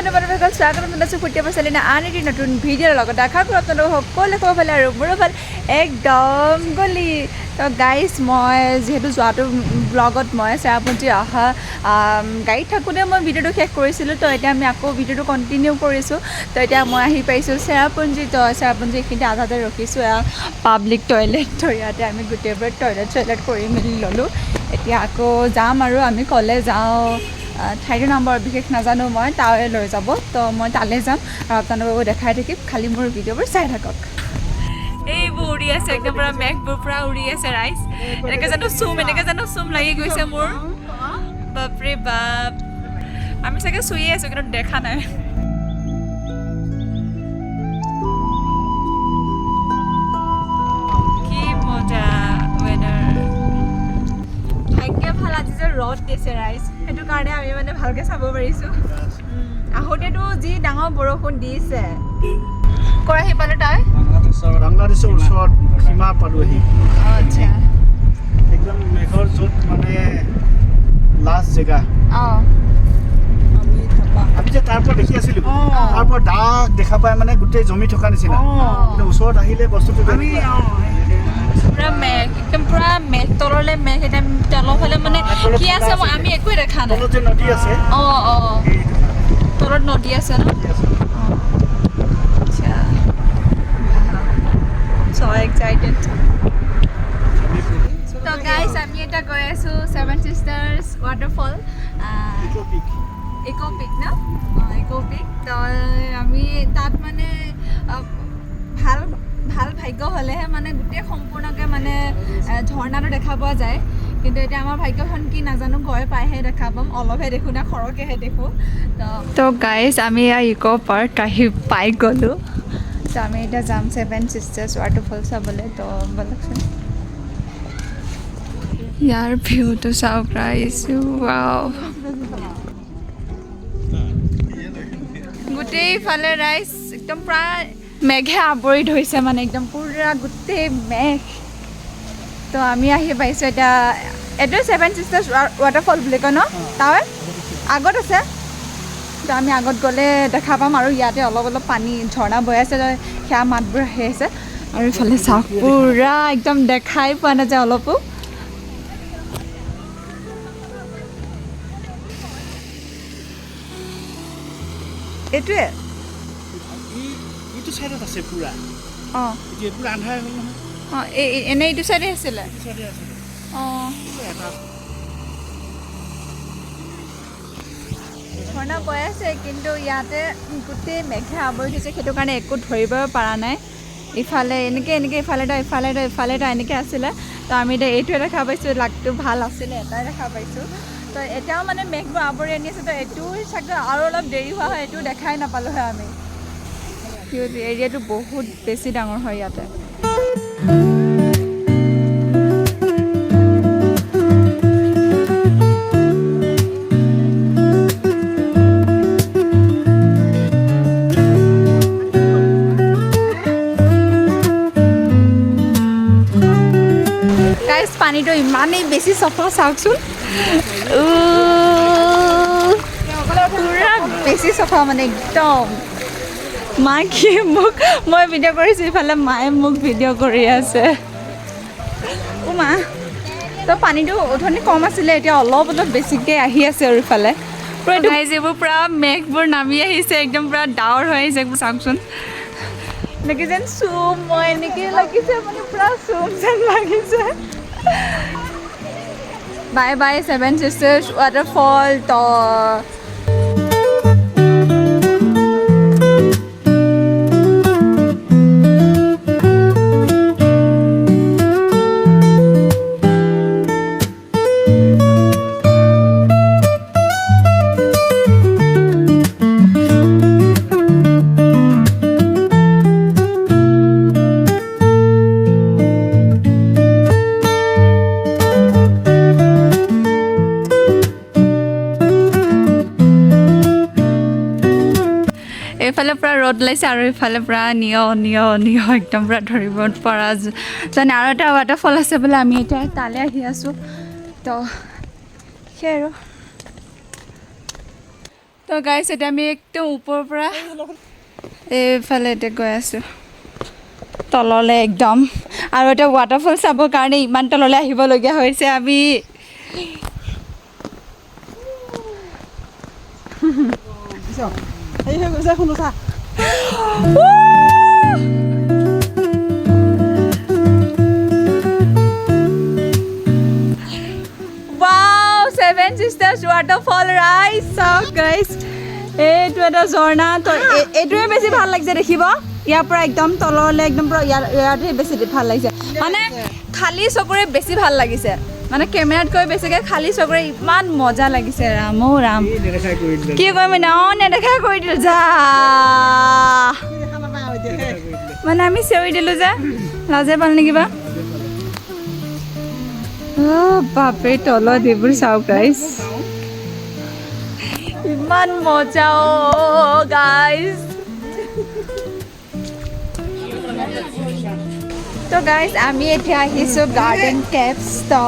বন্ধুবান্ধৱীসকল স্বাগতম জনাইছোঁ ফুটিয়া পাচলিনা আন এটি নতুন ভিডিঅ'ৰ লগত আশা কৰোঁ আপোনালোক সকলোৱে খবৰ ভালে আৰু মোৰো ভাল একদম গলি তো গাইজ মই যিহেতু যোৱাটো ব্লগত মই চেৰাপুঞ্জী অহা গাড়ীত থাকোঁতে মই ভিডিঅ'টো শেষ কৰিছিলোঁ তো এতিয়া আমি আকৌ ভিডিঅ'টো কণ্টিনিউ কৰিছোঁ তো এতিয়া মই আহি পাইছোঁ চেৰাপুঞ্জী তো চেৰাপুঞ্জী এইখিনিতে আধাতে ৰখিছোঁ পাব্লিক টয়লেট তো ইয়াতে আমি গোটেইবোৰে টয়লেট কৰি মেলি ল'লোঁ এতিয়া আকৌ যাম আৰু আমি ক'লে যাওঁ ঠাইটোৰ নাম বৰ বিশেষ নাজানো মই তাৱে লৈ যাব তো মই তালৈ যাম আৰু আপোনালোককো দেখাই থাকিম খালি মোৰ ভিডিঅ'বোৰ চাই থাকক এইবোৰ উৰি আছে একদম পূৰা মেঘবোৰ পূৰা উৰি আছে ৰাইজ এনেকৈ জানো চুম লাগি গৈছে মোৰ বাপৰে বাপ আমি চাগে চুইয়ে আছোঁ কিন্তু দেখা নাই কি মজা ৱেডাৰ ভাগ্য ভাল আজি যে ৰ'দ দিছে ৰাইজ সেইটো কাৰণে আমি মানে ভালকৈ চাব পাৰিছোঁ আহোঁতেতো যি ডাঙৰ বৰষুণ দিছে কৰা আহি পালোঁ তাই বাংলাদেশৰ ওচৰত সীমা পালোহি আচ্ছা একদম মেঘৰ য'ত মানে লাষ্ট জেগা আমি যে তাৰ পৰা দেখি আছিলোঁ তাৰ পৰা দাগ দেখা পাই মানে গোটেই জমি থকা নিচিনা কিন্তু ওচৰত আহিলে বস্তুটো পুৰা মেঘ একদম পুৰা মেঘ তললৈ মেঘ একদম তলৰ ফালে মানে কি আছে আমি একোৱে দেখা নাই তলত যে নদী আছে তলত নদী আছে ন আচ্ছা so excited তো গাইজ আমি এটা গৈ আছোঁ ছেভেন চিষ্টাৰ্ছ ৱাটাৰফল ইকো পিক ন ইকো পিক তো আমি তাত মানে ভাল ভাগ্য হ'লেহে মানে গোটেই সম্পূৰ্ণকৈ মানে ঝৰ্ণাটো দেখা পোৱা যায় কিন্তু এতিয়া আমাৰ ভাগ্যখন কি নাজানো গৈ পাইহে দেখা পাম অলপহে দেখোঁ না সৰহকৈহে দেখোঁ তো গাইজ আমি ইকো পাৰ্ক আহি পাই গ'লোঁ তো আমি এতিয়া যাম ছেভেন চিষ্টাৰ্ছ ৱাটাৰফল চাবলৈ তো বলকচোন ইয়াৰ ভিউটো চাওক ৰাইজ ৱাও গোটেইফালে ৰাইজ একদম প্ৰায় মেঘে আৱৰি ধৰিছে মানে একদম পূৰা গোটেই মেঘ তো আমি আহি পাইছোঁ এতিয়া এইটোৱে ছেভেন চিষ্টাৰ্ছ ৱাটাৰফল বুলি কয় ন তাৰ আগত আছে তো আমি আগত গ'লে দেখা পাম আৰু ইয়াতে অলপ পানী ঝৰ্ণা বৈ আছে সেয়া মাতবোৰ আহি আছে আৰু ইফালে চাওক পূৰা একদম দেখাই পোৱা নাযায় অলপো এইটোৱে এইটো চাইডত আছে পুৰা অঁ এতিয়া পুৰা আন্ধাৰ হ'ল নহয় অঁ এনেই এইটো চাইডে আছিলে অঁ ঝৰ্ণা বৈ আছে কিন্তু ইয়াতে গোটেই মেঘে আৱৰি থৈছে সেইটো কাৰণে একো ধৰিব পৰা নাই ইফালে এনেকৈ ইফালে এটা এনেকৈ আছিলে তো আমি এতিয়া এইটোৱে দেখা পাইছোঁ লাগটো ভাল আছিলে এটাই দেখা পাইছোঁ তো এতিয়াও মানে মেঘবোৰ আৱৰি আনি আছে তো এইটো চাগে আৰু অলপ দেৰি হোৱা হয় এইটো দেখাই নাপালোঁ হয় আমি এৰিয়াটো বহুত বেছি ডাঙৰ হয় ইয়াতে পানীটো ইমানেই বেছি চফা চাওকচোন পুৰা বেছি চফা মানে একদম মাকে মোক মই ভিডিঅ' কৰিছোঁ ইফালে মায়ে মোক ভিডিঅ' কৰি আছে মা তো পানীটো অথনি কম আছিলে এতিয়া অলপ বেছিকৈ আহি আছে আৰু ইফালে পূৰা যিবোৰ পূৰা মেঘবোৰ নামি আহিছে একদম পূৰা ডাৱৰ হৈ আহিছে এইবোৰ চাওকচোন এনেকৈ যেন চুম মই এনেকৈ লাগিছে মানে পূৰা চুম যেন লাগিছে bye bye seven sisters waterfall তো এইফালে পূৰা ৰ'দ ওলাইছে আৰু ইফালে পূৰা নিয় একদম পূৰা ধৰিব পৰা জানে আৰু এটা ৱাটাৰফল আছে বোলে আমি এতিয়া তালৈ আহি আছোঁ তো সেই আৰু তো তো গাইছ এতিয়া আমি একদম ওপৰৰ পৰা এইফালে এতিয়া গৈ আছোঁ তললৈ একদম আৰু এতিয়া ৱাটাৰফল চাবৰ কাৰণে ইমান তললৈ আহিবলগীয়া হৈছে আমি এই হৈ গৈছে শুনো চা Wow, Seven Sisters waterfall right so guys এইটো এটা ঝৰ্ণা তো এইটোৱে বেছি ভাল লাগিছে দেখিব ইয়াৰ পৰা একদম তললৈ একদম পৰা ইয়াতে বেছি ভাল লাগিছে মানে খালী চকুৰে বেছি ভাল লাগিছে মানে কেমেৰাতকৈ বেছিকৈ খালী চকুৰে ইমান মজা লাগিছে ৰাম ও ৰাম কি কৰিম ন নেদেখাই কৰি দিলোঁ যা মানে আমি চিঞৰি দিলোঁ যে লাজে পাল নেকি বা বাপৰে তলত এইবোৰ চাওক গাইজ ইমান মজা গাইজ তো গাইজ আমি এতিয়া আহিছোঁ গাৰ্ডেন কেপছ তো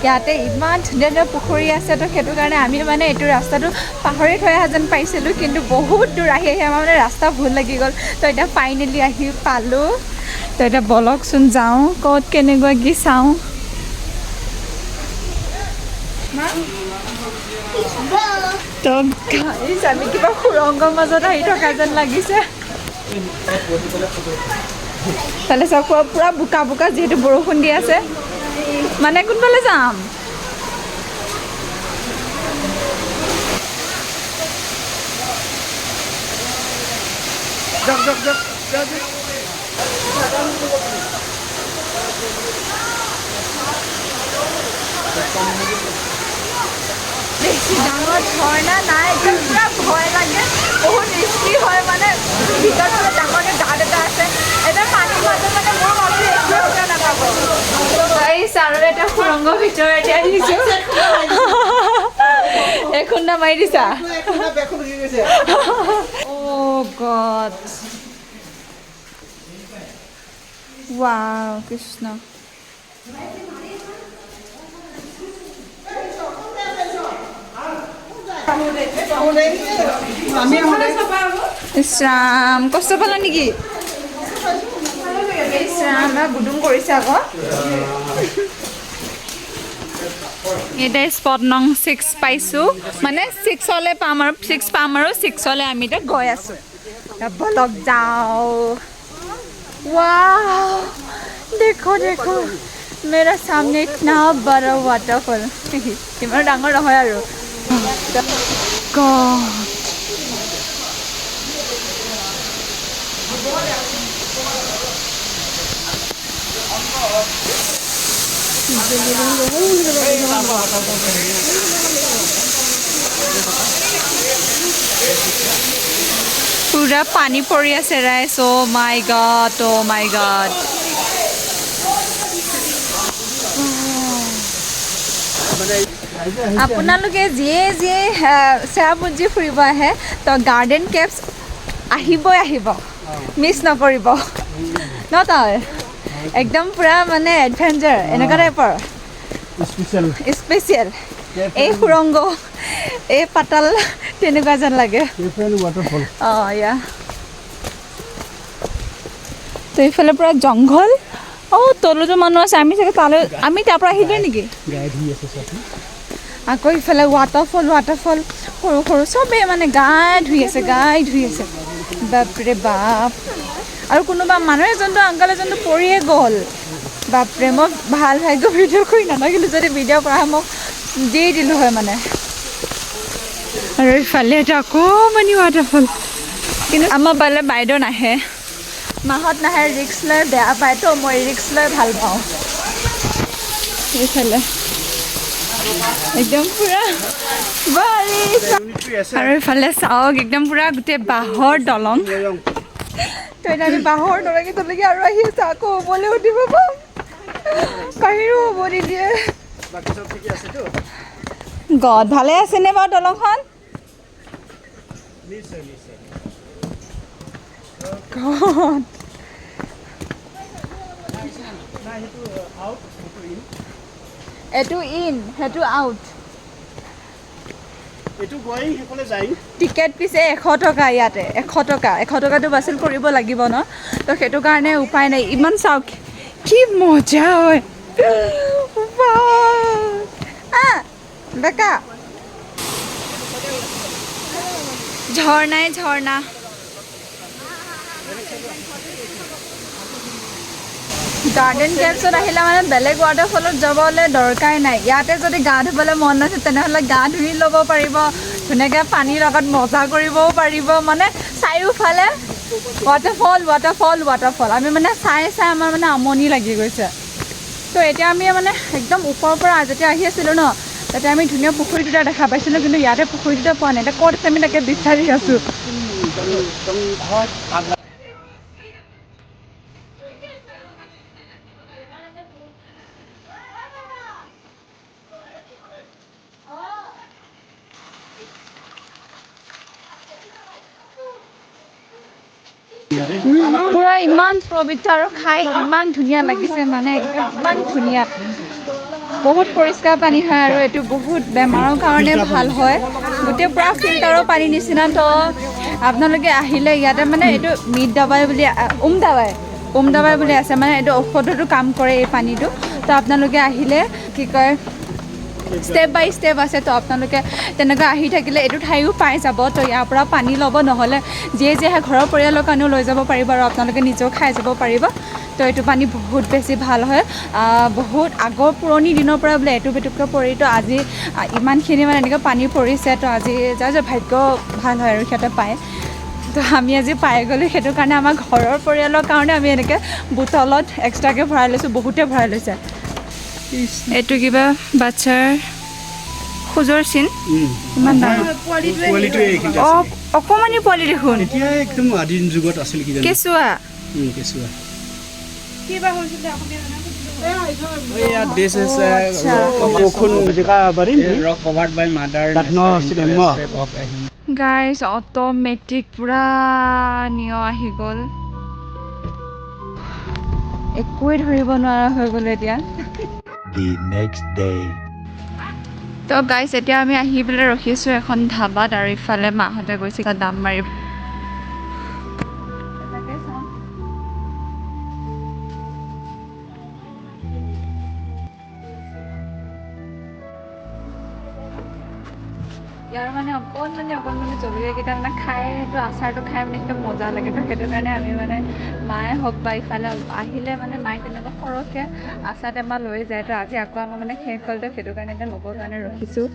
ইয়াতে ইমান ধুনীয়া ধুনীয়া পুখুৰী আছে তো সেইটো কাৰণে আমি মানে এইটো ৰাস্তাটো পাহৰি থৈ অহা যেন পাইছিলোঁ কিন্তু বহুত দূৰ আহি আহি আমাৰ মানে ৰাস্তা ভুল লাগি গ'ল তো এতিয়া ফাইনেলি আহি পালোঁ তো এতিয়া বলকচোন যাওঁ ক'ত কেনেকুৱা কি চাওঁ তো গাইজ আমি কিবা সুৰংগৰ মাজত আহি থকা যেন লাগিছে তাহলে চাওক পুৰা বোকা বোকা যিহেতু বৰষুণ দি আছে মানে কোনফালে যাম বেছি ডাঙৰ ঝৰ্ণা নাই একদম পুৰা ভয় লাগে বহুত ৰিস্কি হয় মানে ভিতৰত পুৰা ডাঙৰকৈ গাঁত এটা আছে এটা পানীৰ মাজত মানে মোৰ মনটো একোৱে শুকা নাপাব গাইছ আৰু এটা সুৰংগৰ ভিতৰতে আহিছোঁ এখুন্দা মাৰি দিছা অ' গড ৱাও কৃষ্ণ ইছৰাম কষ্ট পালা নেকি ইছৰাম গুদুম কৰিছে আকৌ এতিয়া স্পট নং 6 পাইছোঁ মানে 6লৈ পাম আৰু 6 পাম আৰু 6লৈ আমি এতিয়া গৈ আছোঁ বলক যাওঁ वाह देखो देखो मेरा सामने इतना बड़ा वाटरफॉल इमान डांगर নহয় আৰু गॉड पूरा पानी पड़ी আছে राइस ओ माय गॉड আপোনালোকে যিয়ে যিয়ে চেৰাপুঞ্জী ফুৰিব আহে তো গাৰ্ডেন কেপছ আহিব মিছ নকৰিব ন তই একদম পুৰা মানে এডভেঞ্চাৰ এনেকুৱা টাইপৰ স্পেচিয়েল এই সুৰংগ এই পাতাল তেনেকুৱা যেন লাগে অঁ ইয়া তো এইফালে পুৰা জংঘল অঁ তলতো মানুহ আছে আমি চাগে তালৈ আমি তাৰ পৰা আহিলোঁ নেকি আকৌ ইফালে ৱাটাৰফল সৰু সৰু চবেই মানে গাই ধুই আছে বাপৰে বাপ আৰু কোনোবা মানুহ এজনটো আংকাল এজনটো পৰিয়ে গ'ল বাপৰে মই ভাল ভাগ্য ভিডিঅ' কৰি নাথাকিলোঁ যদি ভিডিঅ' কৰা মোক দি দিলোঁ হয় মানে আৰু ইফালে এটা অকণমানি ৱাটাৰফল কিন্তু আমাৰ ফালে বাইদেউ নাহে মাহত নাহে ৰিক্স লৈ বেয়া পায় তো মই ৰিক্স লৈ ভাল পাওঁ এইফালে একদম পুৰা আৰু ইফালে চাওক একদম পুৰা গোটেই বাঁহৰ দলং তো এতিয়া আমি বাঁহৰ দলঙে আৰু আহি আছোঁ আকৌ ওপৰলৈ উঠিব পাম কাহিৰো হ'ব নিদিয়ে গড ভালে আছেনে বাৰু দলংখন গড এইটো ইন সেইটো আউট এইটো গৈ সেইফালে যায় টিকেট পিছে 100 টকা ইয়াতে 100 টকাটো বাছিল কৰিব লাগিব ন তো সেইটো কাৰণে উপায় নাই ইমান চাওক কি মজা হয় বেকা ঝৰ্ণা গাৰ্ডেন কেম্পছত আহিলে মানে বেলেগ ৱাটাৰফলত যাবলৈ দৰকাৰেই নাই ইয়াতে যদি গা ধুবলৈ মন আছে তেনেহ'লে গা ধুই ল'ব পাৰিব ধুনীয়াকৈ পানীৰ লগত মজা কৰিবও পাৰিব মানে চাৰিওফালে ৱাটাৰফল আমি মানে চাই আমাৰ মানে আমনি লাগি গৈছে তো এতিয়া আমি মানে একদম ওপৰৰ পৰা যেতিয়া আহি আছিলোঁ ন তাতে আমি ধুনীয়া পুখুৰী দুটা দেখা পাইছিলোঁ কিন্তু ইয়াতে পুখুৰী দুটা পোৱা নাই এতিয়া ক'ত আছে আমি তাকে বিচাৰি আছোঁ পুৰা ইমান পবিত্ৰ আৰু খাই ইমান ধুনীয়া লাগিছে মানে একদম ইমান ধুনীয়া বহুত পৰিষ্কাৰ পানী হয় আৰু এইটো বহুত বেমাৰৰ কাৰণে ভাল হয় গোটেই পুৰা ফিল্টাৰৰ পানী নিচিনা তো আপোনালোকে আহিলে ইয়াতে মানে এইটো মিট দাবাই বুলি ওম দাবাই বুলি আছে মানে এইটো ঔষধতো কাম কৰে এই পানীটো তো আপোনালোকে আহিলে কি কয় ষ্টেপ বাই ষ্টেপ আছে তো আপোনালোকে তেনেকৈ আহি থাকিলে এইটো ঠাইও পাই যাব তো ইয়াৰ পৰা পানী ল'ব নহ'লে যিয়ে আহে ঘৰৰ পৰিয়ালৰ কাৰণেও লৈ যাব পাৰিব আৰু আপোনালোকে নিজেও খাই যাব পাৰিব তো এইটো পানী বহুত বেছি ভাল হয় বহুত আগৰ পুৰণি দিনৰ পৰা বোলে এটুপ পৰি তো আজি ইমানখিনি মানে এনেকৈ পানী পৰিছে তো আজি যাৰ ভাগ্য ভাল হয় আৰু সিহঁতে পায় তো আমি আজি পাই গ'লোঁ সেইটো কাৰণে আমাৰ ঘৰৰ পৰিয়ালৰ কাৰণে আমি এনেকৈ বুটলত এক্সট্ৰাকৈ ভৰাই লৈছোঁ বহুতে ভৰাই লৈছে এইটো কিবা বাচ্চাৰ খোজৰ চিন ইমান অঁ অকণমানি পোৱালি দেখোন এতিয়া একদম আদিম যুগত আছিল কি কেঁচুৱা গাইজ অট'মেটিক পুৰা নিয় আহি গ'ল একোৱে ধৰিব নোৱাৰা হৈ গ'লো এতিয়া তো গাইজ এতিয়া আমি আহি পেলাই ৰখিছোঁ এখন ধাবাত আৰু ইফালে মাহঁতে গৈছে দাম মাৰি ইয়াৰ মানে অকণমানি জলকীয়াকেইটা মানে খাই সেইটো আচাৰটো খাই মানে একদম মজা লাগে তো সেইটো কাৰণে আমি মানে মায়ে হওক বা ইফালে আহিলে মানে মায়ে তেনেকুৱা সৰহকৈ আচাৰ টেমা লৈ যায় তো আজি আকৌ আমাৰ মানে শেষ হ'ল তো সেইটো কাৰণে এতিয়া ল'বৰ কাৰণে ৰখিছোঁ